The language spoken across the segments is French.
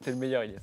T'es le meilleur, Ilyes.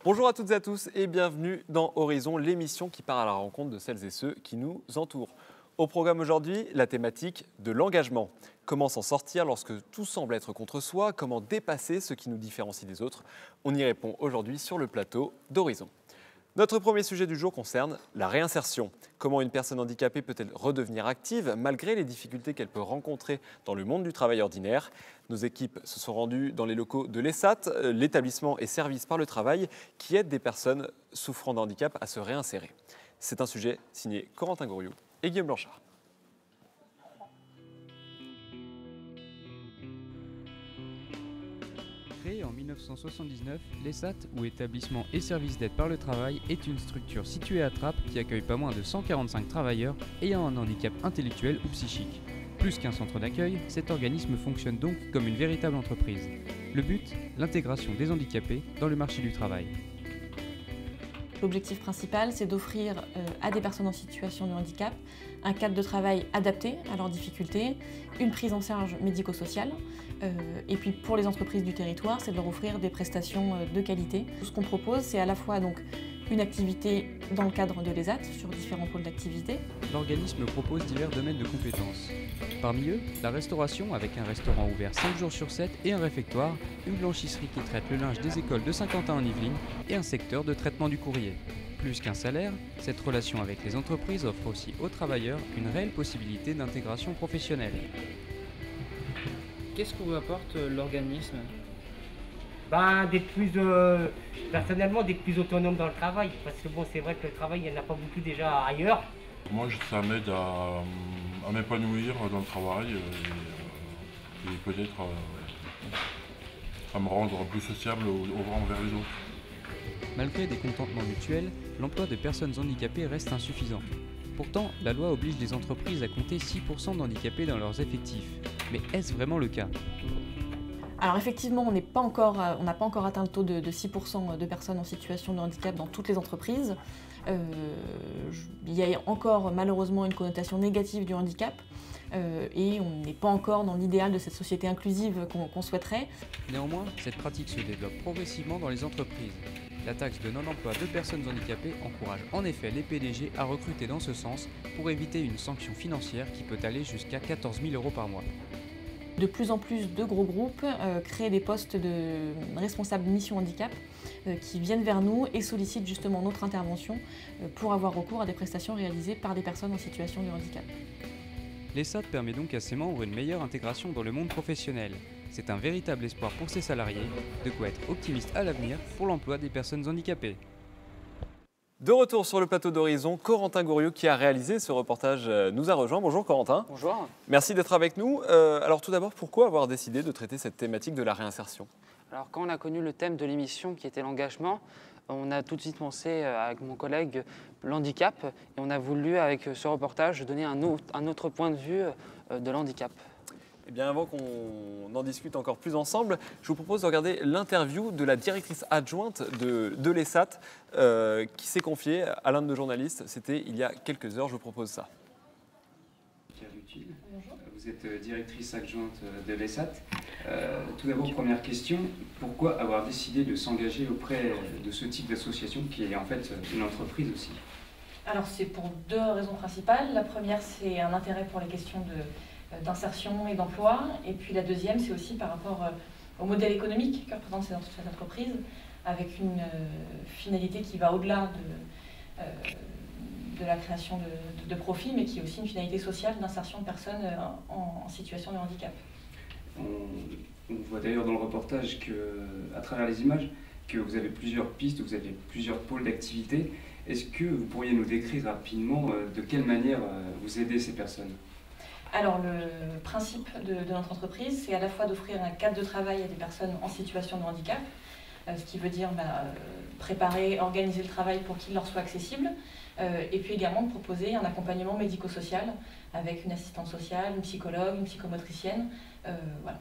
Bonjour à toutes et à tous et bienvenue dans Horizon, l'émission qui part à la rencontre de celles et ceux qui nous entourent. Au programme aujourd'hui, la thématique de l'engagement. Comment s'en sortir lorsque tout semble être contre soi? Comment dépasser ce qui nous différencie des autres? On y répond aujourd'hui sur le plateau d'Horizon. Notre premier sujet du jour concerne la réinsertion. Comment une personne handicapée peut-elle redevenir active malgré les difficultés qu'elle peut rencontrer dans le monde du travail ordinaire? Nos équipes se sont rendues dans les locaux de l'ESAT, l'établissement et service par le travail qui aide des personnes souffrant de handicap à se réinsérer. C'est un sujet signé Corentin Gouriou et Guillaume Blanchard. Créé en 1979, l'ESAT, ou établissement et service d'aide par le travail, est une structure située à Trappes qui accueille pas moins de 145 travailleurs ayant un handicap intellectuel ou psychique. Plus qu'un centre d'accueil, cet organisme fonctionne donc comme une véritable entreprise. Le but, l'intégration des handicapés dans le marché du travail. L'objectif principal, c'est d'offrir à des personnes en situation de handicap un cadre de travail adapté à leurs difficultés, une prise en charge médico-sociale, et puis pour les entreprises du territoire, c'est de leur offrir des prestations de qualité. Tout ce qu'on propose, c'est à la fois donc une activité dans le cadre de l'ESAT, sur différents pôles d'activité. L'organisme propose divers domaines de compétences. Parmi eux, la restauration avec un restaurant ouvert 5 jours sur 7 et un réfectoire, une blanchisserie qui traite le linge des écoles de Saint-Quentin en Yvelines et un secteur de traitement du courrier. Plus qu'un salaire, cette relation avec les entreprises offre aussi aux travailleurs une réelle possibilité d'intégration professionnelle. Qu'est-ce que vous apporte l'organisme? Personnellement, d'être plus autonome dans le travail, parce que bon, c'est vrai que le travail, il n'y en a pas beaucoup déjà ailleurs. Moi, ça m'aide à m'épanouir dans le travail et peut-être à me rendre plus sociable envers les autres. Malgré des contentements mutuels, l'emploi de personnes handicapées reste insuffisant. Pourtant, la loi oblige les entreprises à compter 6% d'handicapés dans leurs effectifs. Mais est-ce vraiment le cas ? Alors effectivement, on n'a pas encore atteint le taux de 6% de personnes en situation de handicap dans toutes les entreprises. Il y a encore malheureusement une connotation négative du handicap et on n'est pas encore dans l'idéal de cette société inclusive qu'on souhaiterait. Néanmoins, cette pratique se développe progressivement dans les entreprises. La taxe de non-emploi de personnes handicapées encourage en effet les PDG à recruter dans ce sens pour éviter une sanction financière qui peut aller jusqu'à 14 000 € par mois. De plus en plus de gros groupes créent des postes de responsables mission handicap qui viennent vers nous et sollicitent justement notre intervention pour avoir recours à des prestations réalisées par des personnes en situation de handicap. L'ESAT permet donc à ses membres une meilleure intégration dans le monde professionnel. C'est un véritable espoir pour ses salariés, de quoi être optimiste à l'avenir pour l'emploi des personnes handicapées. De retour sur le plateau d'Horizon, Corentin Gouriou qui a réalisé ce reportage nous a rejoint. Bonjour Corentin. Bonjour. Merci d'être avec nous. Alors tout d'abord, pourquoi avoir décidé de traiter cette thématique de la réinsertion? Alors quand on a connu le thème de l'émission qui était l'engagement, on a tout de suite pensé avec mon collègue l'handicap et on a voulu avec ce reportage donner un autre point de vue de l'handicap. Eh bien, avant qu'on en discute encore plus ensemble, je vous propose de regarder l'interview de la directrice adjointe de l'ESAT qui s'est confiée à l'un de nos journalistes. C'était il y a quelques heures, je vous propose ça. Pierre Lutil, vous êtes directrice adjointe de l'ESAT. Tout d'abord, première question, pourquoi avoir décidé de s'engager auprès de ce type d'association qui est en fait une entreprise aussi? Alors c'est pour deux raisons principales. La première, c'est un intérêt pour les questions d'insertion et d'emploi. Et puis la deuxième, c'est aussi par rapport au modèle économique que représente cette entreprise, avec une finalité qui va au-delà de la création de profits, mais qui est aussi une finalité sociale d'insertion de personnes en situation de handicap. On voit d'ailleurs dans le reportage qu'à travers les images, que vous avez plusieurs pistes, vous avez plusieurs pôles d'activité. Est-ce que vous pourriez nous décrire rapidement de quelle manière vous aidez ces personnes ? Alors, le principe de notre entreprise, c'est à la fois d'offrir un cadre de travail à des personnes en situation de handicap, ce qui veut dire préparer, organiser le travail pour qu'il leur soit accessible, et puis également de proposer un accompagnement médico-social avec une assistante sociale, une psychologue, une psychomotricienne. Voilà.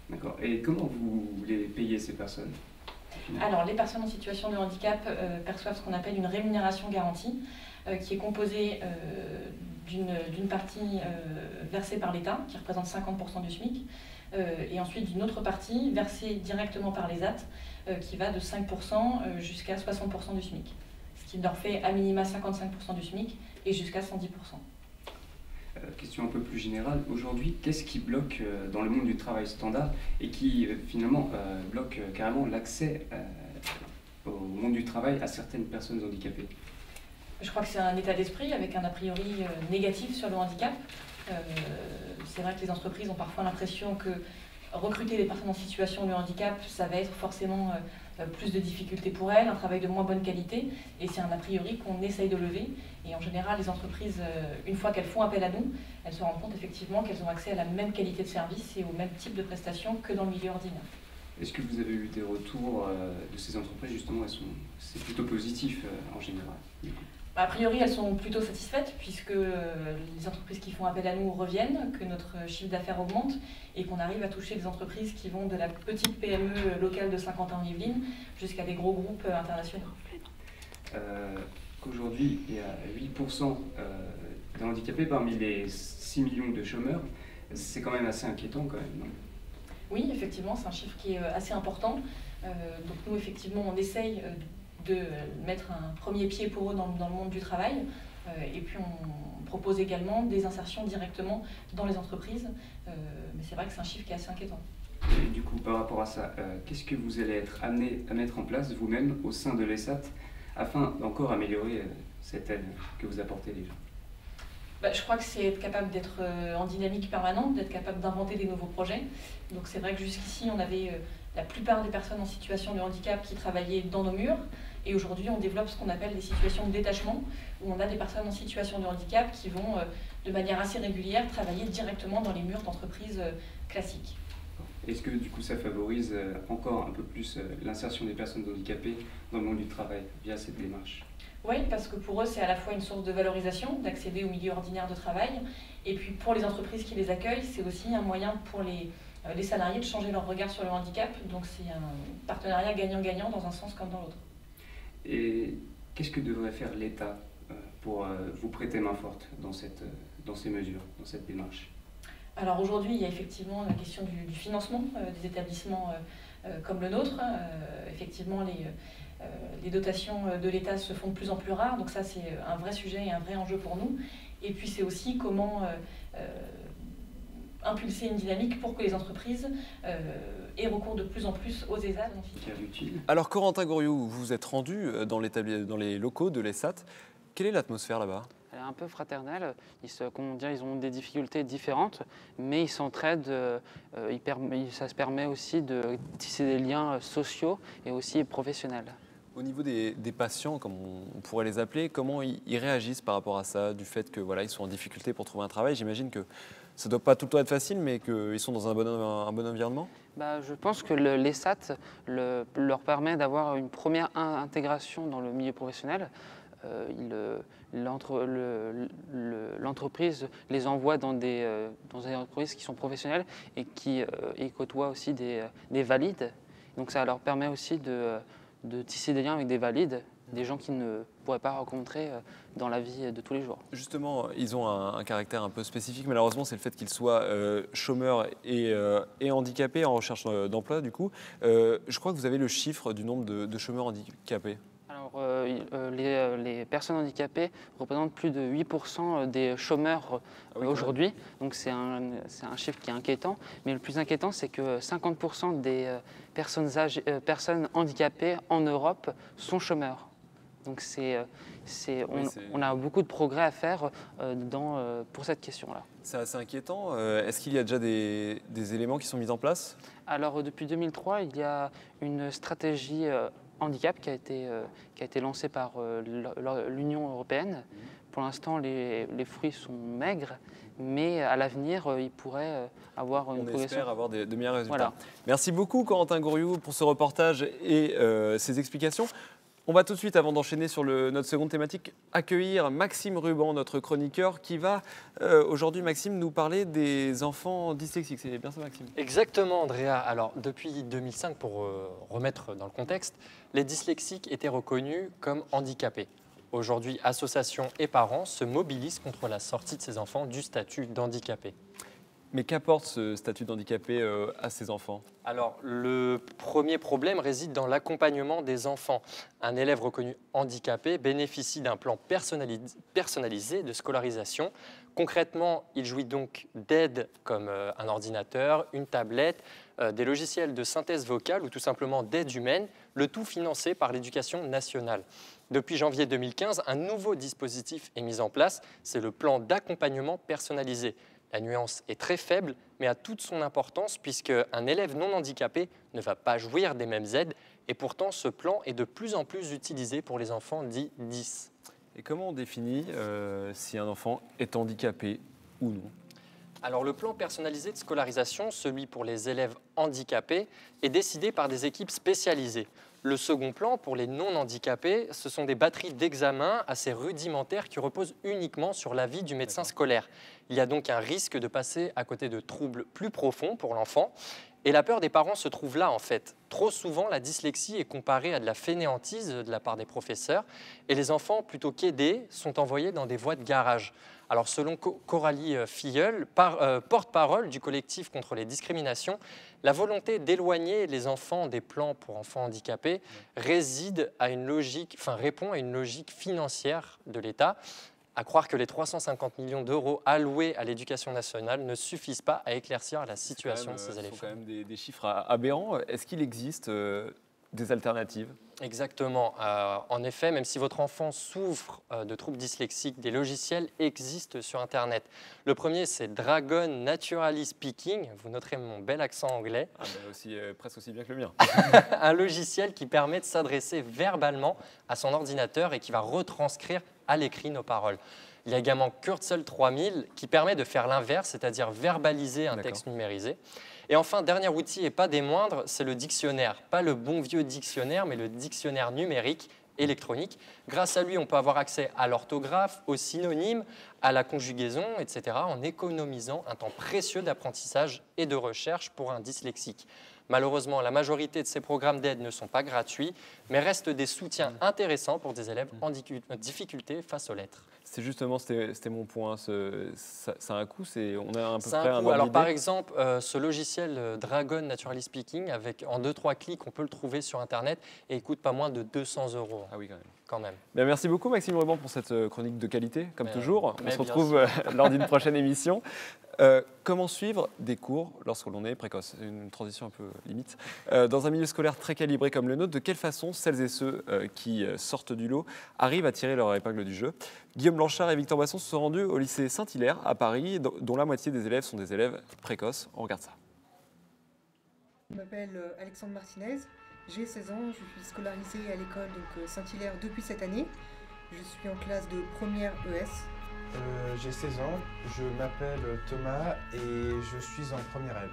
D'accord. Et comment vous les payez ces personnes? Alors, les personnes en situation de handicap perçoivent ce qu'on appelle une rémunération garantie, qui est composée d'une partie versée par l'État, qui représente 50% du SMIC, et ensuite d'une autre partie versée directement par les AT, qui va de 5% jusqu'à 60% du SMIC, ce qui leur fait à minima 55% du SMIC et jusqu'à 110%. Question un peu plus générale, aujourd'hui, qu'est-ce qui bloque dans le monde du travail standard et qui finalement bloque carrément l'accès au monde du travail à certaines personnes handicapées? Je crois que c'est un état d'esprit avec un a priori négatif sur le handicap. C'est vrai que les entreprises ont parfois l'impression que recruter des personnes en situation de handicap, ça va être forcément plus de difficultés pour elles, un travail de moins bonne qualité, et c'est un a priori qu'on essaye de lever. Et en général, les entreprises, une fois qu'elles font appel à nous, elles se rendent compte effectivement qu'elles ont accès à la même qualité de service et au même type de prestations que dans le milieu ordinaire. Est-ce que vous avez eu des retours de ces entreprises? Justement, c'est plutôt positif en général. A priori, elles sont plutôt satisfaites puisque les entreprises qui font appel à nous reviennent, que notre chiffre d'affaires augmente et qu'on arrive à toucher des entreprises qui vont de la petite PME locale de Saint-Quentin-en-Yvelines jusqu'à des gros groupes internationaux. Qu'aujourd'hui, il y a 8% de handicapés parmi les 6 millions de chômeurs. C'est quand même assez inquiétant quand même, non? Oui, effectivement, c'est un chiffre qui est assez important. Donc nous, effectivement, on essaye de mettre un premier pied pour eux dans le monde du travail. Et puis on propose également des insertions directement dans les entreprises. Mais c'est vrai que c'est un chiffre qui est assez inquiétant. Et du coup, par rapport à ça, qu'est-ce que vous allez être amené à mettre en place vous-même au sein de l'ESAT afin d'encore améliorer cette aide que vous apportez déjà? Je crois que c'est être capable d'être en dynamique permanente, d'être capable d'inventer des nouveaux projets. Donc c'est vrai que jusqu'ici, on avait la plupart des personnes en situation de handicap qui travaillaient dans nos murs. Et aujourd'hui, on développe ce qu'on appelle des situations de détachement, où on a des personnes en situation de handicap qui vont, de manière assez régulière, travailler directement dans les murs d'entreprises classiques. Est-ce que du coup, ça favorise encore un peu plus l'insertion des personnes handicapées dans le monde du travail via cette démarche? Oui, parce que pour eux, c'est à la fois une source de valorisation, d'accéder au milieu ordinaire de travail, et puis pour les entreprises qui les accueillent, c'est aussi un moyen pour les salariés de changer leur regard sur le handicap. Donc c'est un partenariat gagnant-gagnant dans un sens comme dans l'autre. Et qu'est-ce que devrait faire l'État pour vous prêter main forte dans ces mesures, dans cette démarche? Alors aujourd'hui, il y a effectivement la question du financement des établissements comme le nôtre. Effectivement, les dotations de l'État se font de plus en plus rares, donc ça c'est un vrai sujet et un vrai enjeu pour nous. Et puis c'est aussi comment impulser une dynamique pour que les entreprises aient recours de plus en plus aux ESAT. Alors Corentin Goriou, vous vous êtes rendu dans les locaux de l'ESAT. Quelle est l'atmosphère là-bas? Elle est un peu fraternelle. Ils ont des difficultés différentes, mais ils s'entraident. Ça se permet aussi de tisser des liens sociaux et aussi professionnels. Au niveau des patients, comme on pourrait les appeler, comment ils réagissent par rapport à ça, du fait que voilà, ils sont en difficulté pour trouver un travail? J'imagine que ça ne doit pas tout le temps être facile, mais qu'ils sont dans un bon environnement? Je pense que l'ESAT leur permet d'avoir une première intégration dans le milieu professionnel. L'entreprise les envoie dans des entreprises qui sont professionnelles et qui côtoient aussi des valides. Donc ça leur permet aussi de tisser des liens avec des valides, des gens qui ne pourraient pas rencontrer dans la vie de tous les jours. Justement, ils ont un caractère un peu spécifique, malheureusement, c'est le fait qu'ils soient chômeurs et handicapés en recherche d'emploi, du coup. Je crois que vous avez le chiffre du nombre de chômeurs handicapés. Alors, les personnes handicapées représentent plus de 8% des chômeurs aujourd'hui. Donc c'est un chiffre qui est inquiétant. Mais le plus inquiétant, c'est que 50% des personnes handicapées en Europe sont chômeurs. Donc on a beaucoup de progrès à faire pour cette question-là. C'est assez inquiétant. Est-ce qu'il y a déjà des éléments qui sont mis en place? Alors depuis 2003, il y a une stratégie handicap qui a été lancée par l'Union européenne, pour l'instant, les fruits sont maigres, mais à l'avenir, il pourrait avoir une progression. On espère avoir de meilleurs résultats. Voilà. Merci beaucoup Corentin Gouriou pour ce reportage et ces explications. On va tout de suite, avant d'enchaîner sur notre seconde thématique, accueillir Maxime Ruban, notre chroniqueur, qui va aujourd'hui, Maxime, nous parler des enfants dyslexiques. C'est bien ça, Maxime? Exactement, Andrea. Alors, depuis 2005, pour remettre dans le contexte, les dyslexiques étaient reconnus comme handicapés. Aujourd'hui, associations et parents se mobilisent contre la sortie de ces enfants du statut d'handicapé. Mais qu'apporte ce statut d'handicapé à ces enfants? Alors, le premier problème réside dans l'accompagnement des enfants. Un élève reconnu handicapé bénéficie d'un plan personnalisé de scolarisation. Concrètement, il jouit donc d'aides comme un ordinateur, une tablette, des logiciels de synthèse vocale ou tout simplement d'aide humaine, le tout financé par l'Éducation nationale. Depuis janvier 2015, un nouveau dispositif est mis en place, c'est le plan d'accompagnement personnalisé. La nuance est très faible, mais a toute son importance puisque un élève non handicapé ne va pas jouir des mêmes aides et pourtant ce plan est de plus en plus utilisé pour les enfants dits 10. Et comment on définit si un enfant est handicapé ou non? Alors le plan personnalisé de scolarisation, celui pour les élèves handicapés, est décidé par des équipes spécialisées. Le second plan, pour les non-handicapés, ce sont des batteries d'examen assez rudimentaires qui reposent uniquement sur l'avis du médecin scolaire. Il y a donc un risque de passer à côté de troubles plus profonds pour l'enfant. Et la peur des parents se trouve là, en fait. Trop souvent, la dyslexie est comparée à de la fainéantise de la part des professeurs. Et les enfants, plutôt qu'aidés, sont envoyés dans des voies de garage. Alors, selon Coralie Filleul, porte-parole du collectif contre les discriminations, la volonté d'éloigner les enfants des plans pour enfants handicapés répond à une logique financière de l'État. À croire que les 350 millions d'euros alloués à l'éducation nationale ne suffisent pas à éclaircir la situation de ces élèves. Ce sont quand même des chiffres aberrants. Est-ce qu'il existe des alternatives? Exactement. En effet, même si votre enfant souffre de troubles dyslexiques, des logiciels existent sur Internet. Le premier, c'est Dragon Naturally Speaking. Vous noterez mon bel accent anglais. Presque aussi bien que le mien. Un logiciel qui permet de s'adresser verbalement à son ordinateur et qui va retranscrire à l'écrit nos paroles. Il y a également Kurzweil 3000 qui permet de faire l'inverse, c'est-à-dire verbaliser un texte numérisé. Et enfin, dernier outil et pas des moindres, c'est le dictionnaire. Pas le bon vieux dictionnaire, mais le dictionnaire numérique électronique. Grâce à lui, on peut avoir accès à l'orthographe, aux synonymes, à la conjugaison, etc., en économisant un temps précieux d'apprentissage et de recherche pour un dyslexique. Malheureusement, la majorité de ces programmes d'aide ne sont pas gratuits, mais restent des soutiens intéressants pour des élèves en difficulté face aux lettres. C'est justement, c'était mon point. Ça a un coût, on a un peu près un un coût. ordre Alors d'idée. par exemple, ce logiciel Dragon Naturally Speaking, en 2-3 clics, on peut le trouver sur Internet et il coûte pas moins de 200 €. Ah oui, quand même. Bien, merci beaucoup Maxime Ruban pour cette chronique de qualité, comme toujours. On se bien retrouve lors d'une prochaine émission. Comment suivre des cours lorsque l'on est précoce? Une transition un peu limite. Dans un milieu scolaire très calibré comme le nôtre, de quelle façon celles et ceux qui sortent du lot arrivent à tirer leur épingle du jeu? Guillaume Blanchard et Victor Boisson se sont rendus au lycée Saint-Hilaire à Paris, dont la moitié des élèves sont des élèves précoces. On regarde ça. Je m'appelle Alexandre Martinez, j'ai 16 ans, je suis scolarisé à l'école Saint-Hilaire depuis cette année. Je suis en classe de première ES. J'ai 16 ans, je m'appelle Thomas et je suis en première L.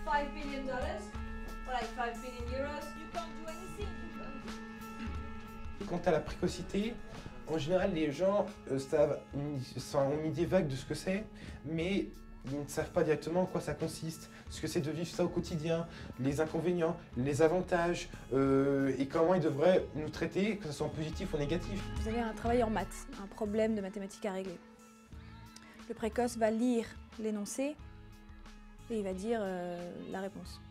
$5 billion, or like 5 billion euros, you can't do anything. Quant à la précocité, en général, les gens ont une idée vague de ce que c'est, mais ils ne savent pas directement en quoi ça consiste, ce que c'est de vivre ça au quotidien, les inconvénients, les avantages, et comment ils devraient nous traiter, que ce soit en positif ou en négatif. Vous avez un travail en maths, un problème de mathématiques à régler. Le précoce va lire l'énoncé et il va dire la réponse.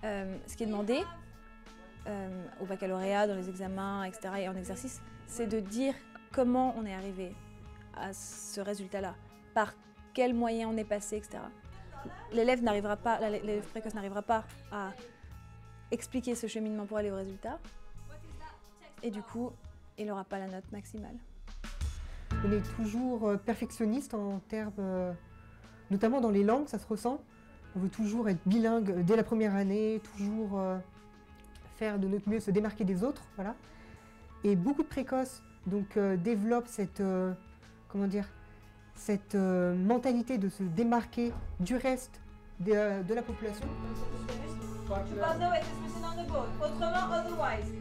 Ce qui est demandé au baccalauréat, dans les examens, etc., et en exercice, c'est de dire comment on est arrivé à ce résultat-là, par quels moyens on est passé, etc. L'élève précoce n'arrivera pas à expliquer ce cheminement pour aller au résultat, et du coup, il n'aura pas la note maximale. On est toujours perfectionniste en termes, notamment dans les langues, ça se ressent. On veut toujours être bilingue dès la première année, toujours faire de notre mieux, se démarquer des autres, voilà. Et beaucoup de précoces donc développent cette, comment dire, cette mentalité de se démarquer du reste de la population. Otherwise, it's written on the board. Autrement, otherwise.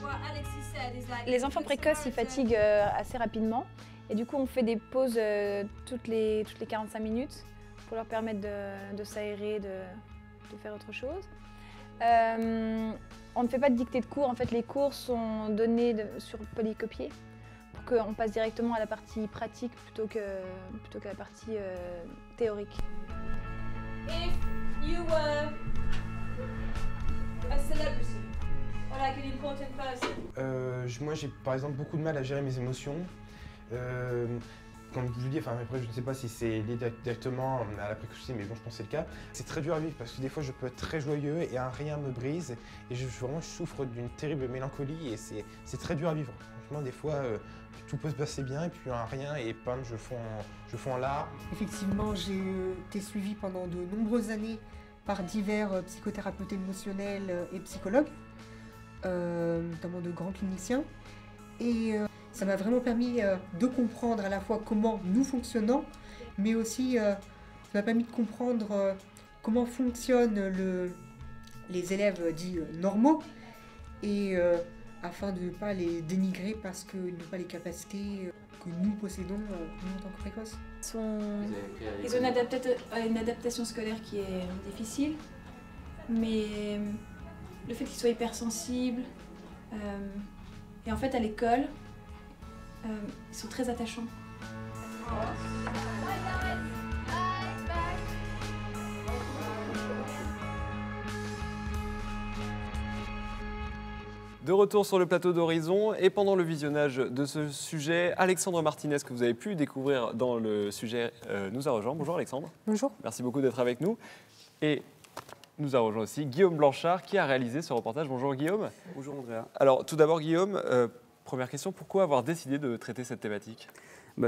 What Alexis said is like Les enfants précoces, ils fatiguent assez rapidement. Et du coup, on fait des pauses toutes les 45 minutes pour leur permettre de s'aérer, de faire autre chose. On ne fait pas de dictée de cours. En fait, les cours sont donnés sur polycopier pour qu'on passe directement à la partie pratique plutôt qu'à la partie théorique. if you were a celebrity or like an important person. Moi, j'ai par exemple beaucoup de mal à gérer mes émotions. Comme je vous dis, enfin, après, je ne sais pas si c'est lié directement à la précocité, mais bon, je pense que c'est le cas. C'est très dur à vivre parce que des fois, je peux être très joyeux et un rien me brise. Et je souffre d'une terrible mélancolie et c'est très dur à vivre. Franchement, des fois, tout peut se passer bien et puis un rien et bam, je fonds en larmes. Effectivement, j'ai été suivie pendant de nombreuses années par divers psychothérapeutes émotionnels et psychologues, notamment de grands cliniciens. Et ça m'a vraiment permis de comprendre à la fois comment nous fonctionnons, mais aussi ça m'a permis de comprendre comment fonctionnent les élèves dits normaux, et afin de ne pas les dénigrer parce qu'ils n'ont pas les capacités que nous possédons nous en tant que précoces. Ils ont une adaptation scolaire qui est difficile, mais le fait qu'ils soient hypersensibles, et en fait à l'école, ils sont très attachants. De retour sur le plateau d'Horizon, et pendant le visionnage de ce sujet, Alexandre Martinez, que vous avez pu découvrir dans le sujet, nous a rejoint. Bonjour Alexandre. Bonjour. Merci beaucoup d'être avec nous. Et nous a rejoint aussi Guillaume Blanchard qui a réalisé ce reportage. Bonjour Guillaume. Bonjour Andrea. Alors tout d'abord Guillaume, première question, pourquoi avoir décidé de traiter cette thématique ?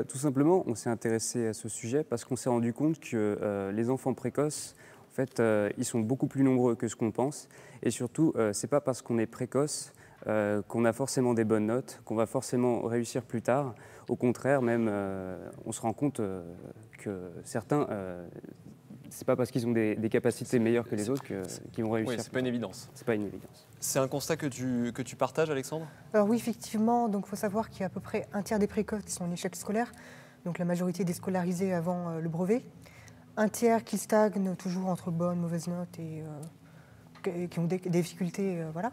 Tout simplement, on s'est intéressé à ce sujet parce qu'on s'est rendu compte que les enfants précoces, en fait, ils sont beaucoup plus nombreux que ce qu'on pense. Et surtout, c'est pas parce qu'on est précoce qu'on a forcément des bonnes notes, qu'on va forcément réussir plus tard. Au contraire, même, on se rend compte que certains, c'est pas parce qu'ils ont des capacités meilleures que les autres qu'ils vont réussir. Oui, c'est pas une évidence. C'est pas une évidence. C'est un constat que tu partages, Alexandre ? Alors oui, effectivement, donc il faut savoir qu'il y a à peu près un tiers des précoces qui sont en échec scolaire, donc la majorité des scolarisés avant le brevet. Un tiers qui stagnent toujours entre bonnes, mauvaises notes et qui ont des difficultés, voilà.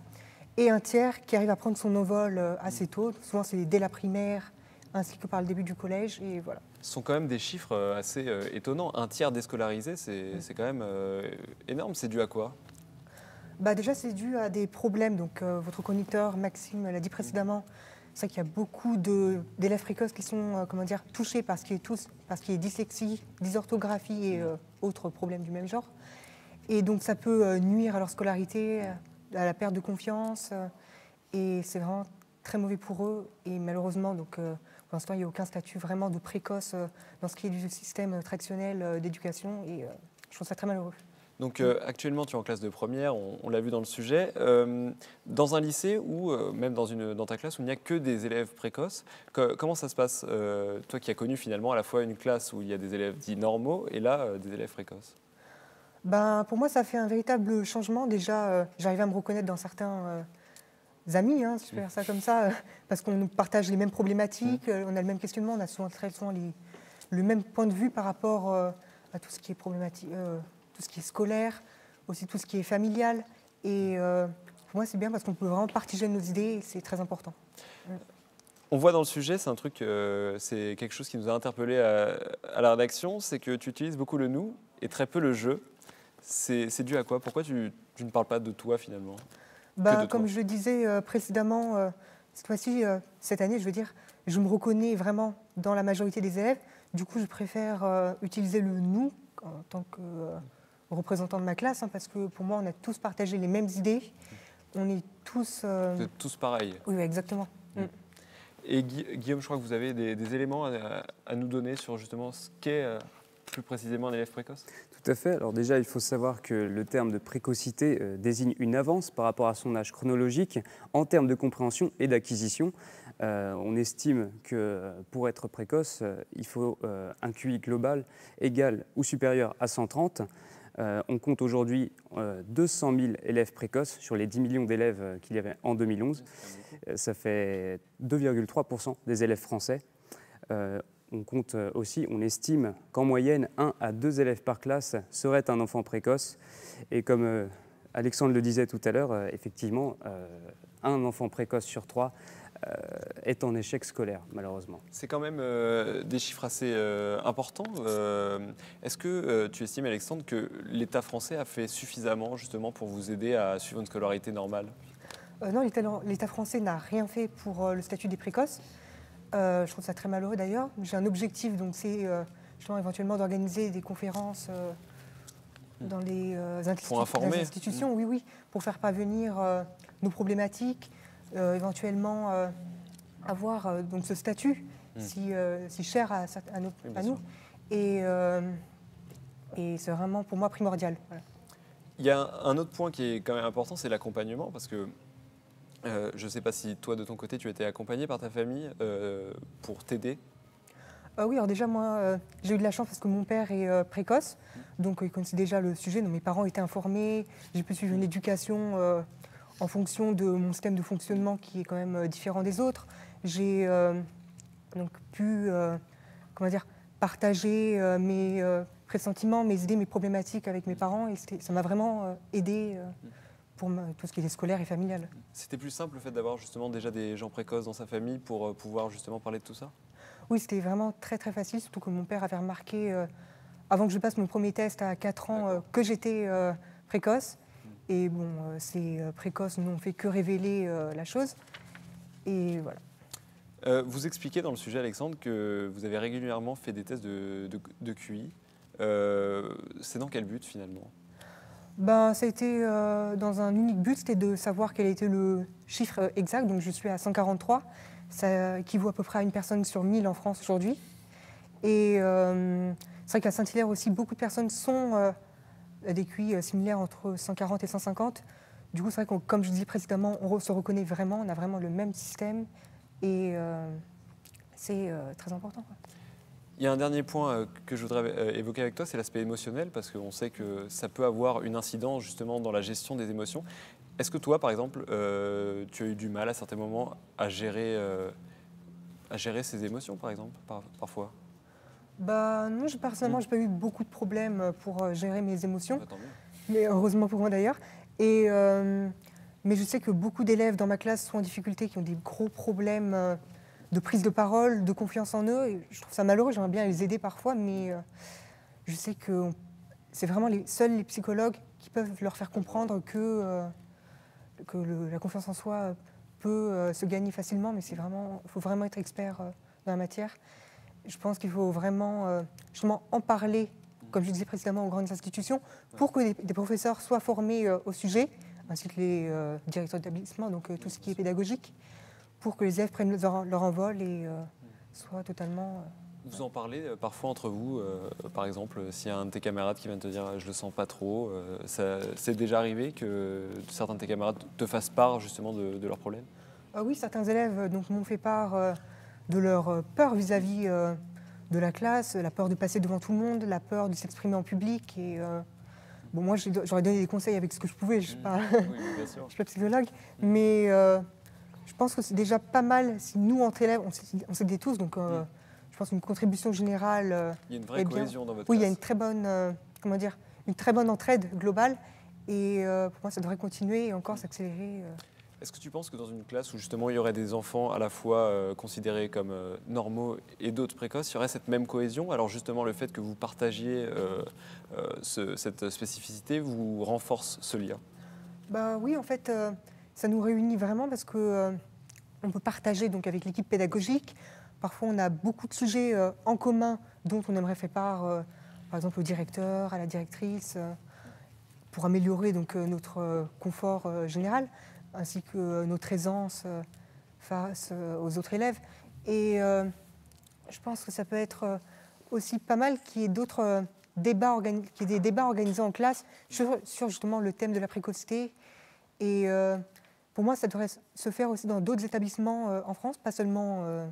Et un tiers qui arrive à prendre son envol assez tôt, souvent c'est dès la primaire, ainsi que par le début du collège, et voilà. Ce sont quand même des chiffres assez étonnants. Un tiers déscolarisé, c'est quand même énorme. C'est dû à quoi ? Déjà, c'est dû à des problèmes. Donc, votre conducteur, Maxime, l'a dit précédemment. C'est vrai qu'il y a beaucoup d'élèves précoces qui sont touchés par ce qui est dyslexie, dysorthographie et autres problèmes du même genre. Et donc, ça peut nuire à leur scolarité, à la perte de confiance. Et c'est vraiment très mauvais pour eux. Et malheureusement, donc, pour l'instant, il n'y a aucun statut vraiment de précoce dans ce qui est du système traditionnel d'éducation. Et je trouve ça très malheureux. Donc actuellement, tu es en classe de première, on l'a vu dans le sujet. Dans un lycée ou même dans ta classe où il n'y a que des élèves précoces, comment ça se passe, toi qui as connu finalement à la fois une classe où il y a des élèves dits normaux et là, des élèves précoces ? Pour moi, ça fait un véritable changement. Déjà, j'arrive à me reconnaître dans certains amis, si je peux dire ça comme ça, parce qu'on partage les mêmes problématiques, on a le même questionnement, on a souvent le même point de vue par rapport à tout ce qui est problématique, tout ce qui est scolaire, aussi tout ce qui est familial. Et pour moi, c'est bien parce qu'on peut vraiment partager nos idées et c'est très important. On voit dans le sujet, c'est un truc, c'est quelque chose qui nous a interpellés à la rédaction, c'est que tu utilises beaucoup le nous et très peu le je. C'est dû à quoi ? Pourquoi tu ne parles pas de toi finalement ? Comme je le disais précédemment, cette fois-ci, cette année, je veux dire, je me reconnais vraiment dans la majorité des élèves. Du coup, je préfère utiliser le nous en tant que représentant de ma classe, parce que pour moi, on a tous partagé les mêmes idées. on est tous... Vous êtes tous pareils. Oui, exactement. Et Guillaume, je crois que vous avez des éléments à nous donner sur justement ce qu'est plus précisément un élève précoce. Tout à fait. Alors déjà, il faut savoir que le terme de précocité désigne une avance par rapport à son âge chronologique en termes de compréhension et d'acquisition. On estime que pour être précoce, il faut un QI global égal ou supérieur à 130. On compte aujourd'hui 200 000 élèves précoces sur les 10 millions d'élèves qu'il y avait en 2011. Ça fait 2,3% des élèves français. On compte aussi, on estime qu'en moyenne, 1 à 2 élèves par classe seraient un enfant précoce. Et comme Alexandre le disait tout à l'heure, effectivement, un enfant précoce sur 3 est en échec scolaire, malheureusement. C'est quand même des chiffres assez importants. Est-ce que tu estimes, Alexandre, que l'État français a fait suffisamment justement pour vous aider à suivre une scolarité normale ? Non, l'État français n'a rien fait pour le statut des précoces. Je trouve ça très malheureux d'ailleurs. J'ai un objectif, donc c'est justement éventuellement d'organiser des conférences dans les institutions, oui, pour faire parvenir nos problématiques, éventuellement avoir donc ce statut si cher à nous. Et c'est vraiment pour moi primordial. Voilà. Il y a un autre point qui est quand même important, c'est l'accompagnement, parce que je ne sais pas si toi, de ton côté, tu as été accompagné par ta famille pour t'aider. Oui, alors déjà, moi, j'ai eu de la chance parce que mon père est précoce, donc il connaissait déjà le sujet. Donc, mes parents étaient informés, j'ai pu suivre une éducation en fonction de mon système de fonctionnement qui est quand même différent des autres. J'ai donc pu partager mes pressentiments, mes idées, mes problématiques avec mes parents, et ça m'a vraiment aidé pour tout ce qui est scolaire et familial. C'était plus simple le fait d'avoir justement déjà des gens précoces dans sa famille pour pouvoir justement parler de tout ça ? Oui, c'était vraiment très très facile, surtout que mon père avait remarqué, avant que je passe mon premier test à 4 ans, que j'étais précoce. Et bon, ces précoces n'ont fait que révéler la chose. Et voilà. Vous expliquez dans le sujet, Alexandre, que vous avez régulièrement fait des tests de QI. C'est dans quel but finalement ? Ça a été dans un unique but, c'était de savoir quel était le chiffre exact. Donc je suis à 143, ça équivaut à peu près à une personne sur 1000 en France aujourd'hui. Et c'est vrai qu'à Saint-Hilaire aussi, beaucoup de personnes sont des QI similaires entre 140 et 150. Du coup, c'est vrai que, comme je disais précédemment, on se reconnaît vraiment, on a vraiment le même système et c'est très important, quoi. Il y a un dernier point que je voudrais évoquer avec toi, c'est l'aspect émotionnel, parce qu'on sait que ça peut avoir une incidence justement dans la gestion des émotions. Est-ce que toi, par exemple, tu as eu du mal à certains moments à gérer ces émotions, par exemple, parfois ? Non, personnellement, je n'ai pas eu beaucoup de problèmes pour gérer mes émotions, mais heureusement pour moi d'ailleurs. Mais je sais que beaucoup d'élèves dans ma classe sont en difficulté, qui ont des gros problèmes de prise de parole, de confiance en eux. Et je trouve ça malheureux, j'aimerais bien les aider parfois, mais je sais que c'est vraiment seuls les psychologues qui peuvent leur faire comprendre que la confiance en soi peut se gagner facilement, mais il faut vraiment être expert dans la matière. Je pense qu'il faut vraiment justement en parler, comme je disais précédemment, aux grandes institutions, pour que des professeurs soient formés au sujet, ainsi que les directeurs d'établissement, donc tout ce qui est pédagogique, pour que les élèves prennent leur envol et soient totalement... Vous en parlez parfois entre vous, par exemple, s'il y a un de tes camarades qui vient te dire « je le sens pas trop », c'est déjà arrivé que certains de tes camarades te fassent part justement de leurs problèmes ? Oui, certains élèves m'ont fait part de leur peur vis-à-vis de la classe, la peur de passer devant tout le monde, la peur de s'exprimer en public. Et moi, j'aurais donné des conseils avec ce que je pouvais, je ne suis pas, je suis pas psychologue, mais je pense que c'est déjà pas mal si nous, entre élèves, on s'aide tous, donc je pense qu'une contribution générale. Il y a une vraie cohésion dans votre classe. Oui, il y a une très bonne, une très bonne entraide globale, et pour moi, ça devrait continuer et encore s'accélérer. Est-ce que tu penses que dans une classe où justement il y aurait des enfants à la fois considérés comme normaux et d'autres précoces, il y aurait cette même cohésion ? Alors justement, le fait que vous partagiez cette spécificité vous renforce ce lien ? Oui, en fait, ça nous réunit vraiment parce que on peut partager donc avec l'équipe pédagogique. Parfois, on a beaucoup de sujets en commun dont on aimerait faire part, par exemple au directeur, à la directrice, pour améliorer donc notre confort général. ainsi que notre aisance face aux autres élèves. Et je pense que ça peut être aussi pas mal qu'il y ait d'autres débats, qu'il y ait des débats organisés en classe sur justement le thème de la précocité. Et pour moi, ça devrait se faire aussi dans d'autres établissements en France, pas seulement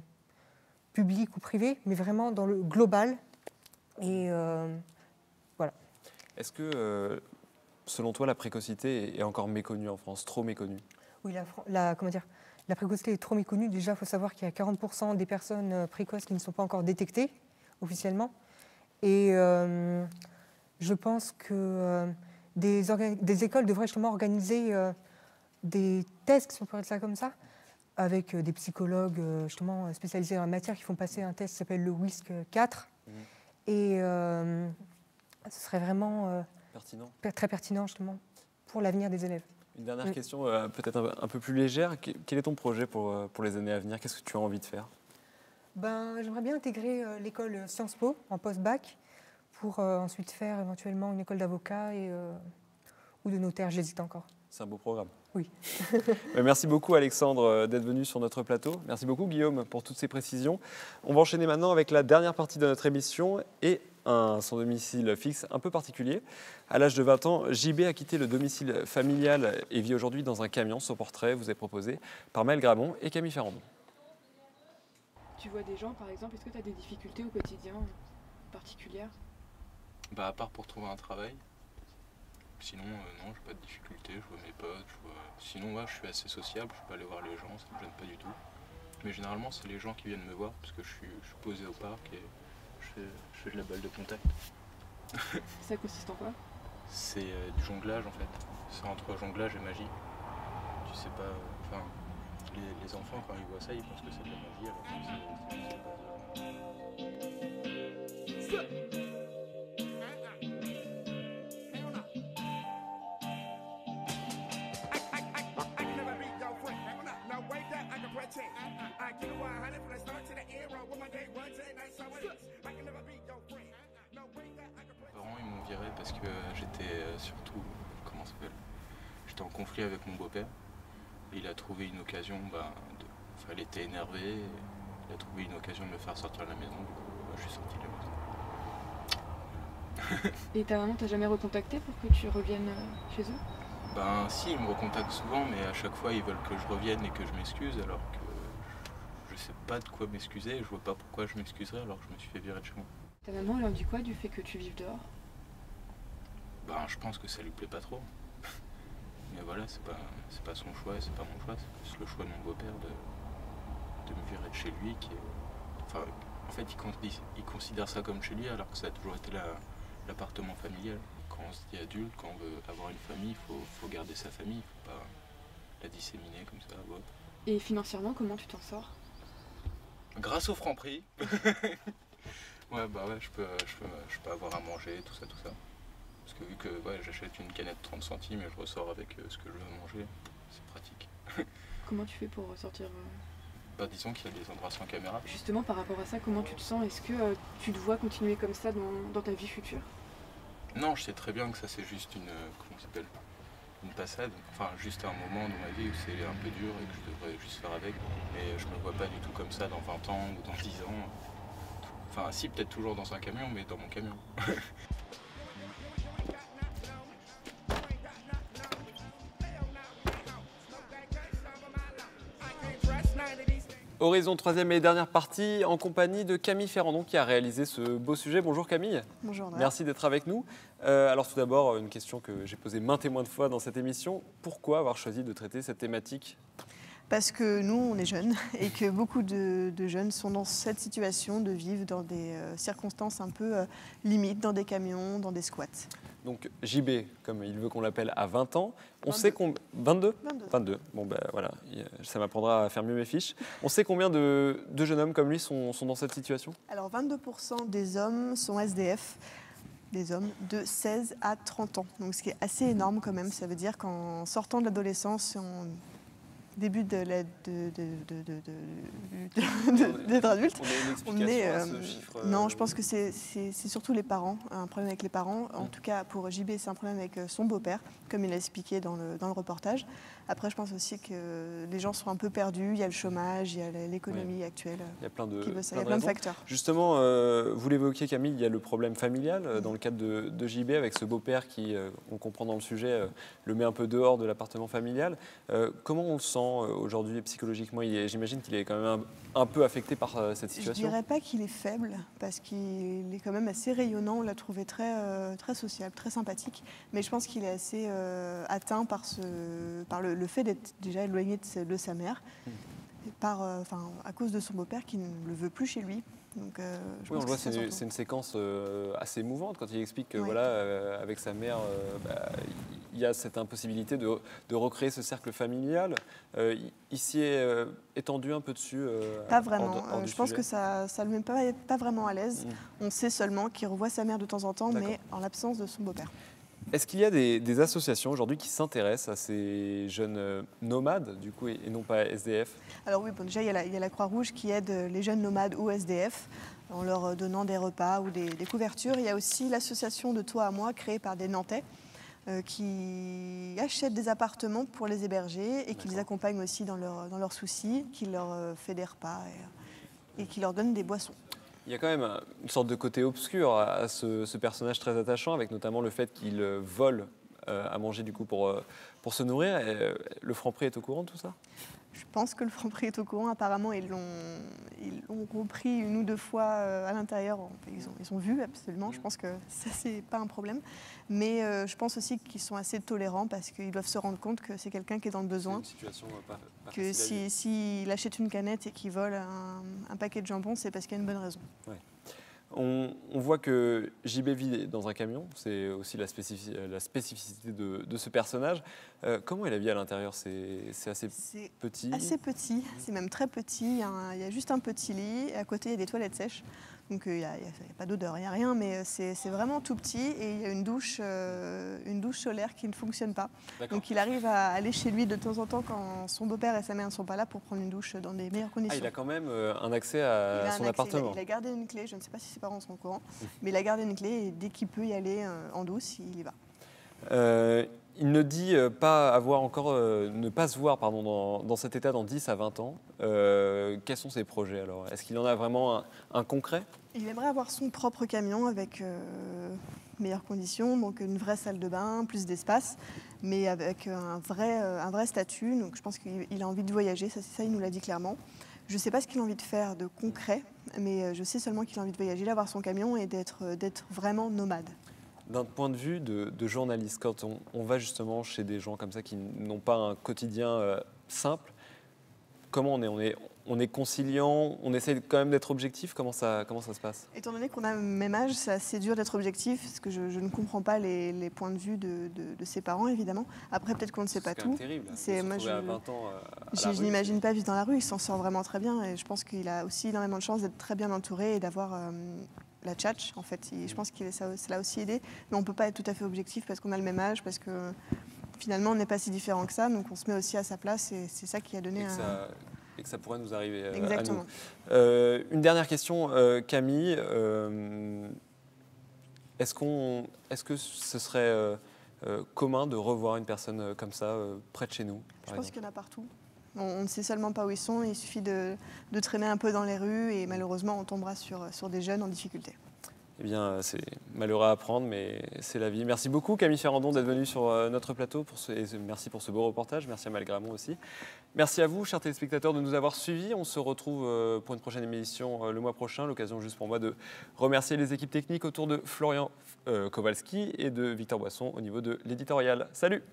publics ou privés, mais vraiment dans le global. Et voilà. Est-ce que, selon toi, la précocité est encore méconnue en France, trop méconnue? Oui, la précocité est trop méconnue. Déjà, il faut savoir qu'il y a 40% des personnes précoces qui ne sont pas encore détectées officiellement. Et je pense que des écoles devraient justement organiser des tests, si on peut dire ça comme ça, avec des psychologues justement spécialisés dans la matière qui font passer un test qui s'appelle le WISC-4. Et ce serait vraiment très pertinent justement pour l'avenir des élèves. Une dernière question, peut-être un peu plus légère. Quel est ton projet pour les années à venir? Qu'est-ce que tu as envie de faire? J'aimerais bien intégrer l'école Sciences Po en post-bac pour ensuite faire éventuellement une école d'avocat ou de notaire. J'hésite encore. C'est un beau programme. Oui. Merci beaucoup Alexandre d'être venu sur notre plateau. Merci beaucoup Guillaume pour toutes ces précisions. On va enchaîner maintenant avec la dernière partie de notre émission et son domicile fixe un peu particulier. À l'âge de 20 ans, JB a quitté le domicile familial et vit aujourd'hui dans un camion. Son portrait vous est proposé par Maëlle Gramont et Camille Ferrandon. Tu vois des gens par exemple, est-ce que tu as des difficultés au quotidien particulières? À part pour trouver un travail. Sinon, non, j'ai pas de difficultés, je vois mes potes, sinon, je suis assez sociable, je peux aller voir les gens, ça me gêne pas du tout. Mais généralement, c'est les gens qui viennent me voir, parce que je suis posé au parc et je fais de la balle de contact. Ça consiste en quoi? C'est du jonglage, en fait. C'est entre jonglage et magie. Tu sais pas... Enfin, les enfants, quand ils voient ça, ils pensent que c'est de la magie, alors que c'est parce que j'étais surtout, j'étais en conflit avec mon beau-père. Il a trouvé une occasion, il était énervé, il a trouvé une occasion de me faire sortir de la maison, du coup je suis sorti de la maison. Et ta maman t'a jamais recontacté pour que tu reviennes chez eux? Si, ils me recontactent souvent, mais à chaque fois ils veulent que je revienne et que je m'excuse, alors que je sais pas de quoi m'excuser, je vois pas pourquoi je m'excuserais alors que je me suis fait virer de chez moi. Ta maman, elle en dit quoi du fait que tu vives dehors? Je pense que ça lui plaît pas trop. Mais voilà, c'est pas son choix et c'est pas mon choix, c'est plus le choix de mon beau-père de me virer de chez lui en fait il considère ça comme chez lui alors que ça a toujours été l'appartement familial. Quand on se dit adulte, quand on veut avoir une famille, il faut garder sa famille, il faut pas la disséminer comme ça. Ouais. Et financièrement, comment tu t'en sors? Grâce au Franprix. Je peux avoir à manger, tout ça. Parce que vu que j'achète une canette 30 centimes et je ressors avec ce que je veux manger, c'est pratique. Comment tu fais pour ressortir Disons qu'il y a des endroits sans caméra. Justement, par rapport à ça, comment tu te sens? Est-ce que tu te vois continuer comme ça dans ta vie future? Non, je sais très bien que ça c'est juste une passade, juste un moment dans ma vie où c'est un peu dur et que je devrais juste faire avec. Mais je me vois pas du tout comme ça dans 20 ans ou dans 10 ans. Si, peut-être toujours dans un camion, mais dans mon camion. Horizon, troisième et dernière partie, en compagnie de Camille Ferrandon qui a réalisé ce beau sujet. Bonjour Camille. Bonjour André. Merci d'être avec nous. Alors tout d'abord, une question que j'ai posée maintes et maintes fois dans cette émission. Pourquoi avoir choisi de traiter cette thématique? Parce que nous, on est jeunes et que beaucoup de jeunes sont dans cette situation de vivre dans des circonstances un peu limites, dans des camions, dans des squats. Donc JB, comme il veut qu'on l'appelle, à 20 ans. On sait qu'on... 22 Bon voilà, ça m'apprendra à faire mieux mes fiches. On sait combien de jeunes hommes comme lui sont dans cette situation? Alors 22% des hommes sont SDF, des hommes de 16 à 30 ans. Donc ce qui est assez énorme quand même, ça veut dire qu'en sortant de l'adolescence, début d'être adulte. On a une explication à ce chiffre Non, je pense que c'est surtout les parents, un problème avec les parents. En tout cas, pour JB, c'est un problème avec son beau-père, comme il a expliqué dans le reportage. Après, je pense aussi que les gens sont un peu perdus. Il y a le chômage, il y a l'économie actuelle. Il y a plein de, plein de facteurs. Justement, vous l'évoquiez, Camille, il y a le problème familial dans le cadre de JB avec ce beau-père qui, on comprend dans le sujet, le met un peu dehors de l'appartement familial. Comment on le sent aujourd'hui psychologiquement? J'imagine qu'il est quand même un peu affecté par cette situation. Je ne dirais pas qu'il est faible, parce qu'il est quand même assez rayonnant. On l'a trouvé très, très sociable, très sympathique. Mais je pense qu'il est assez atteint par le fait d'être déjà éloigné de sa mère, à cause de son beau-père qui ne le veut plus chez lui. Donc, oui, on le voit, c'est une séquence assez émouvante quand il explique que avec sa mère, il y a cette impossibilité de recréer ce cercle familial. Il s'y est étendu un peu dessus. Pas vraiment. Je pense que ça ne le met pas vraiment à l'aise. On sait seulement qu'il revoit sa mère de temps en temps, mais en l'absence de son beau-père. Est-ce qu'il y a des associations aujourd'hui qui s'intéressent à ces jeunes nomades, du coup, et non pas SDF? Alors oui, déjà, il y a la Croix-Rouge qui aide les jeunes nomades ou SDF en leur donnant des repas ou des couvertures. Il y a aussi l'association de Toi à moi, créée par des Nantais, qui achètent des appartements pour les héberger et qui les accompagnent aussi dans leurs soucis, qui leur fait des repas et qui leur donne des boissons. Il y a quand même une sorte de côté obscur à ce personnage très attachant, avec notamment le fait qu'il vole à manger du coup pour se nourrir. Et, le Franprix est au courant de tout ça? Je pense que le Franprix est au courant. Apparemment, ils l'ont repris une ou deux fois à l'intérieur. Ils ont vu, absolument. Je pense que ça, c'est pas un problème. Mais je pense aussi qu'ils sont assez tolérants parce qu'ils doivent se rendre compte que c'est quelqu'un qui est dans le besoin. C'est une situation pas que s'il achète une canette et qu'il vole un paquet de jambon, c'est parce qu'il y a une bonne raison. Ouais. On voit que JB vit dans un camion, c'est aussi la spécificité de ce personnage. Comment est la vie à l'intérieur? C'est assez petit? Assez petit, c'est même très petit. Il y a juste un petit lit, et à côté il y a des toilettes sèches. Donc il n'y a pas d'odeur, il n'y a rien, mais c'est vraiment tout petit et il y a une douche solaire qui ne fonctionne pas. Donc il arrive à aller chez lui de temps en temps quand son beau-père et sa mère ne sont pas là pour prendre une douche dans des meilleures conditions. Ah, il a quand même un accès à son appartement. Il a gardé une clé, je ne sais pas si ses parents sont au courant, mais il a gardé une clé et dès qu'il peut y aller en douce, il y va. Il ne dit ne pas se voir dans cet état dans 10 à 20 ans. Quels sont ses projets alors? Est-ce qu'il en a vraiment un concret? Il aimerait avoir son propre camion avec meilleures conditions, donc une vraie salle de bain, plus d'espace, mais avec un vrai statut. Donc je pense qu'il a envie de voyager, ça il nous l'a dit clairement. Je ne sais pas ce qu'il a envie de faire de concret, mais je sais seulement qu'il a envie de voyager, d'avoir son camion et d'être vraiment nomade. D'un point de vue de journaliste, quand on va justement chez des gens comme ça qui n'ont pas un quotidien simple, comment on est conciliant, on essaie quand même d'être objectif, comment ça se passe? Étant donné qu'on a le même âge, c'est assez dur d'être objectif, parce que je ne comprends pas les points de vue de ses parents, évidemment. Après, peut-être qu'on ne sait pas tout. C'est terrible, à 20 ans je n'imagine pas vivre dans la rue, il s'en sort vraiment très bien, et je pense qu'il a aussi énormément de chance d'être très bien entouré et d'avoir la tchatch, en fait. Je pense que ça l'a aussi aidé, mais on ne peut pas être tout à fait objectif parce qu'on a le même âge, parce que finalement, on n'est pas si différents que ça, donc on se met aussi à sa place, et c'est ça qui a donné et que ça pourrait nous arriver Exactement. à nous. Une dernière question, Camille. Est-ce que ce serait commun de revoir une personne comme ça près de chez nous? Je pense qu'il y en a partout. On ne sait seulement pas où ils sont, il suffit de traîner un peu dans les rues et malheureusement on tombera sur des jeunes en difficulté. Eh bien, c'est malheureux à apprendre, mais c'est la vie. Merci beaucoup Camille Ferrandon d'être venue sur notre plateau. Merci pour ce beau reportage. Merci à Malgramont aussi. Merci à vous, chers téléspectateurs, de nous avoir suivis. On se retrouve pour une prochaine émission le mois prochain. L'occasion juste pour moi de remercier les équipes techniques autour de Florian Kowalski et de Victor Boisson au niveau de l'éditorial. Salut!